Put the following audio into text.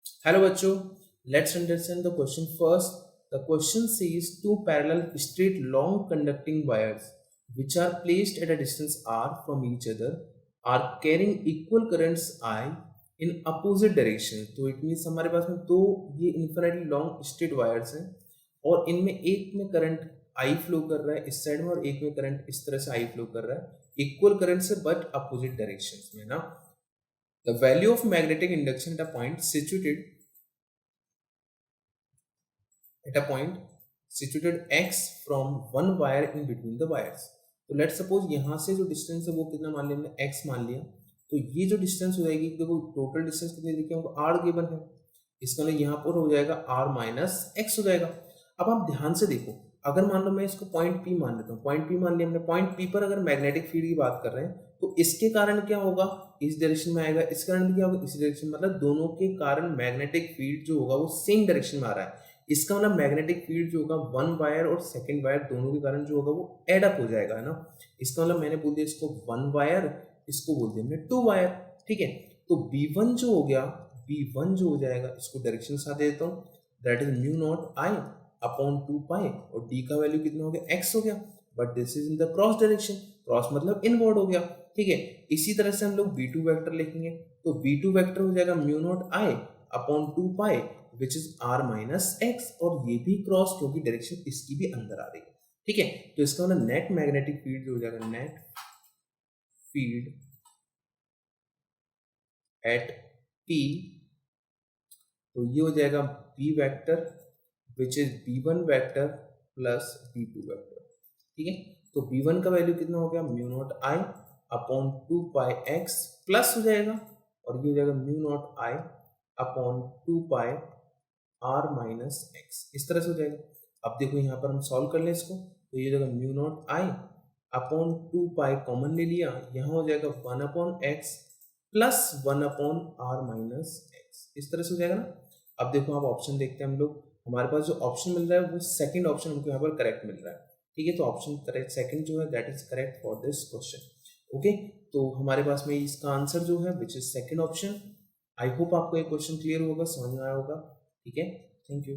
Hello बच्चों, let's understand the question first. The question says two parallel straight long conducting wires which are placed at a distance r from each other are carrying equal currents I in opposite direction. तो it means हमारे पास में दो ये infinitely long straight wires हैं और इनमें एक में करंट I फ्लो कर रहा है इस साइड में और एक में करंट इस तरह से I फ्लो कर रहा है इक्वल करंट से बट अपोजिट डायरेक्शन में ना. The value of magnetic induction at a point situated x from one wire in between the wires. तो लेट सपोज यहाँ से जो डिस्टेंस है वो कितना मान लिया हमने x मान लिया. तो ये जो डिस्टेंस हो जाएगी देखो टोटल डिस्टेंस कितनी देखिए हमको r गिवन है. इसका मतलब यहाँ पर हो जाएगा r माइनस x हो जाएगा. अब आप ध्यान से देखो अगर मान लो मैं इसको पॉइंट P मान लेता हूँ. पॉइंट P मान लिया हमने. पॉइंट P पर अगर मैग्नेटिक फील्ड की बात कर रहे हैं तो इसके कारण क्या होगा इस डायरेक्शन में आएगा. इस कारण भी क्या होगा इस डायरेक्शन. मतलब दोनों के कारण मैग्नेटिक फील्ड जो होगा वो सेम डायरेक्शन में आ रहा है. इसका मतलब मैग्नेटिक फील्ड जो होगा वन वायर और सेकंड वायर दोनों के कारण जो होगा वो एड अप हो जाएगा है ना. इसका मतलब मैंने बोल दिया इसको वन वायर, इसको बोल दिया हमने टू वायर. ठीक है. तो B1 जो हो गया B1 जो हो जाएगा इसको डायरेक्शन साथ दे देता हूँ. That is mu naught I upon 2 पाई और D का वैल्यू कितना हो गया x हो गया. But this is in the cross direction. Cross मतलब इनवर्ड हो गया. ठीक है. इसी तरह से हम लोग B2 वेक्टर लिखेंगे. तो B2 वेक्टर हो जाएगा mu naught I upon 2 pi which is r minus x. और ये भी क्रॉस क्योंकि डायरेक्शन इसकी भी अंदर आ रही है. ठीक है. तो इसका मतलब नेट मैग्नेटिक फील्ड जो हो जाएगा नेट फील्ड एट P. तो ये हो जाएगा B vector which is B1 vector plus B2 vector. ठीक है. तो B1 का वैल्यू कितना हो गया mu naught I upon 2 pi x plus हो जाएगा और ये हो जाएगा mu naught I upon 2 pi r minus x. इस तरह से हो जाएगा. अब देखो यहाँ पर हम सॉल्व कर लें इसको. तो ये हो जाएगा mu naught I upon 2 pi common ले लिया. यहाँ हो जाएगा 1 upon x plus 1 upon r minus x. इस तरह से हो जाएगा ना. अब देखो आप ऑप्शन देखते हैं हम लोग. हमारे पास जो ऑप्शन मिल रहा है वो सेकंड ऑप्शन हमको यहाँ पर करेक्ट मिल रहा है. ठीक है. तो ऑप्शन करेक्ट सेकंड जो है that is correct for this question. Okay. तो हमारे पास में इसका आंसर जो है which is second option. I hope आपको ये क्वेश्चन क्लियर होगा, समझ में आया होगा. ठीक है. Thank you.